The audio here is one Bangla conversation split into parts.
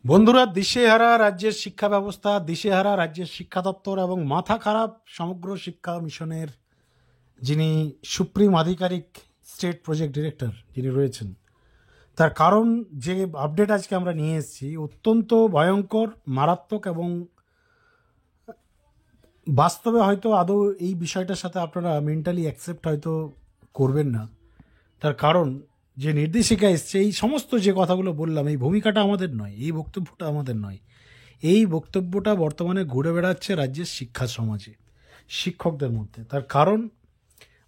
বন্ধুরা, দিশেহারা রাজ্যের শিক্ষা ব্যবস্থা, দিশেহারা রাজ্যের শিক্ষা দপ্তর এবং মাথা খারাপ সমগ্র শিক্ষা মিশনের যিনি সুপ্রিম আধিকারিক, স্টেট প্রজেক্ট ডিরেক্টর যিনি রয়েছেন, তার কারণ যে আপডেট আজকে আমরা নিয়ে এসেছি অত্যন্ত ভয়ঙ্কর, মারাত্মক এবং বাস্তবে হয়তো আদৌ এই বিষয়টার সাথে আপনারা মেন্টালি অ্যাকসেপ্ট হয়তো করবেন না। তার কারণ যে নির্দেশিকা এসছে, এই সমস্ত যে কথাগুলো বললাম, এই ভূমিকাটা আমাদের নয়, এই বক্তব্যটা আমাদের নয়। এই বক্তব্যটা বর্তমানে ঘুরে বেড়াচ্ছে রাজ্যের শিক্ষা সমাজে, শিক্ষকদের মধ্যে। তার কারণ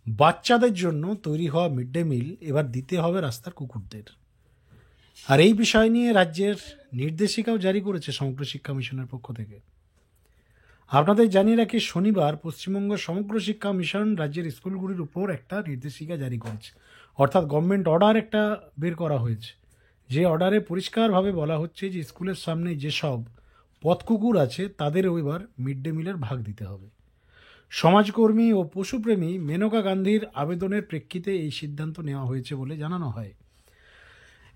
বাচ্চাদের জন্য তৈরি হওয়া মিড ডে মিল এবার দিতে হবে রাস্তার কুকুরদের। আর এই বিষয় নিয়ে রাজ্যের নির্দেশিকাও জারি করেছে সমগ্র শিক্ষা মিশনের পক্ষ থেকে। আপনাদের জানিয়ে রাখি, শনিবার পশ্চিমবঙ্গ সমগ্র শিক্ষা মিশন রাজ্যের স্কুলগুলির উপর একটা নির্দেশিকা জারি করেছে, অর্থাৎ গভর্নমেন্ট অর্ডার একটা বের করা হয়েছে। যে অর্ডারে পরিষ্কারভাবে বলা হচ্ছে যে স্কুলের সামনে যেসব পথকুকুর আছে তাদেরও এবার মিড ডে মিলের ভাগ দিতে হবে। সমাজকর্মী ও পশুপ্রেমী মেনকা গান্ধীর আবেদনের প্রেক্ষিতে এই সিদ্ধান্ত নেওয়া হয়েছে বলে জানানো হয়।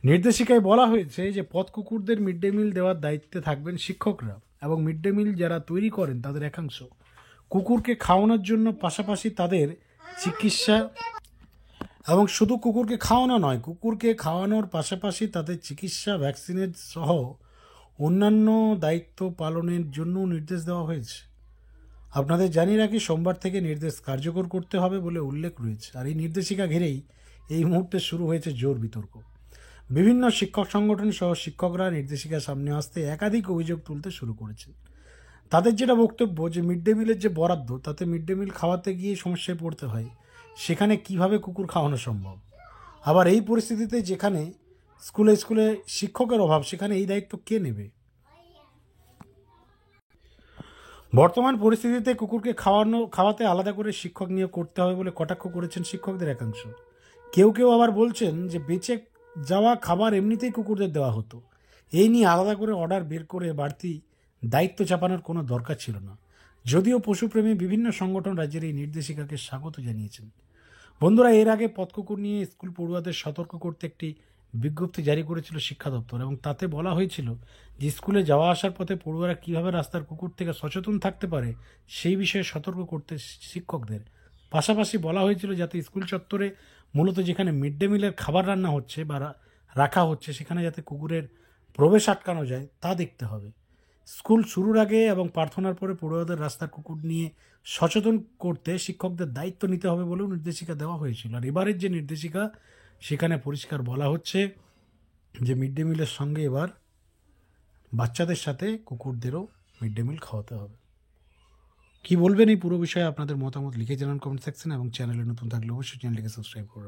নির্দেশিকায় বলা হয়েছে যে পথ কুকুরদের মিড ডে মিল দেওয়ার দায়িত্বে থাকবেন শিক্ষকরা এবং মিড ডে মিল যারা তৈরি করেন তাদের একাংশ। কুকুরকে খাওয়ানোর জন্য পাশাপাশি তাদের চিকিৎসা, এবং শুধু কুকুরকে খাওয়ানো নয়, কুকুরকে খাওয়ানোর পাশাপাশি তাদের চিকিৎসা, ভ্যাকসিনের সহ অন্যান্য দায়িত্ব পালনের জন্য নির্দেশ দেওয়া হয়েছে। আপনাদের জানিয়ে রাখি, সোমবার থেকে নির্দেশ কার্যকর করতে হবে বলে উল্লেখ রয়েছে। আর এই নির্দেশিকা ঘিরেই এই মুহূর্তে শুরু হয়েছে জোর বিতর্ক। বিভিন্ন শিক্ষক সংগঠন সহ শিক্ষকরা নির্দেশিকার সামনে আসতে একাধিক অভিযোগ তুলতে শুরু করেছেন। তাদের যেটা বক্তব্য যে মিড ডে মিলের যে বরাদ্দ, তাতে মিড ডে মিল খাওয়াতে গিয়ে সমস্যায় পড়তে হয়, সেখানে কিভাবে কুকুর খাওয়ানো সম্ভব? আবার এই পরিস্থিতিতে যেখানে স্কুলে স্কুলে শিক্ষকের অভাব, সেখানে এই দায়িত্ব কে নেবে? বর্তমান পরিস্থিতিতে কুকুরকে খাওয়াতে আলাদা করে শিক্ষক নিয়োগ করতে হবে বলে কটাক্ষ করেছেন শিক্ষকদের একাংশ। কেউ কেউ আবার বলছেন যে বেঁচে যাওয়া খাবার এমনিতেই কুকুরদের দেওয়া হতো, এই নিয়ে আলাদা করে অর্ডার বের করে বাড়তি দায়িত্ব চাপানোর কোনো দরকার ছিল না। যদিও পশুপ্রেমী বিভিন্ন সংগঠন রাজ্যের এই নির্দেশিকাকে স্বাগত জানিয়েছেন। বন্ধুরা, এর আগে পথকুকুর নিয়ে স্কুল পড়ুয়াদের সতর্ক করতে একটি বিজ্ঞপ্তি জারি করেছিল শিক্ষা দপ্তর, এবং তাতে বলা হয়েছিল যে স্কুলে যাওয়া আসার পথে পড়ুয়ারা কীভাবে রাস্তার কুকুর থেকে সচেতন থাকতে পারে সেই বিষয়ে সতর্ক করতে শিক্ষকদের। পাশাপাশি বলা হয়েছিল যাতে স্কুল চত্বরে, মূলত যেখানে মিড ডে মিলের খাবার রান্না হচ্ছে বা রাখা হচ্ছে, সেখানে যাতে কুকুরের প্রবেশ আটকানো যায় তা দেখতে হবে। স্কুল শুরুর আগে এবং প্রার্থনার পরে পড়ুয়াদের রাস্তার কুকুর নিয়ে সচেতন করতে শিক্ষকদের দায়িত্ব নিতে হবে বলেও নির্দেশিকা দেওয়া হয়েছিল। আর এবারের যে নির্দেশিকা, সেখানে পরিষ্কার বলা হচ্ছে যে মিড ডে মিলের সঙ্গে এবার বাচ্চাদের সাথে কুকুরদেরও মিড ডে মিল খাওয়াতে হবে। কি বলবেন এই পুরো বিষয়ে? আপনাদের মতামত লিখে জানান কমেন্ট সেকশনে, এবং চ্যানেলে নতুন থাকলে অবশ্যই চ্যানেলটিকে সাবস্ক্রাইব করুন।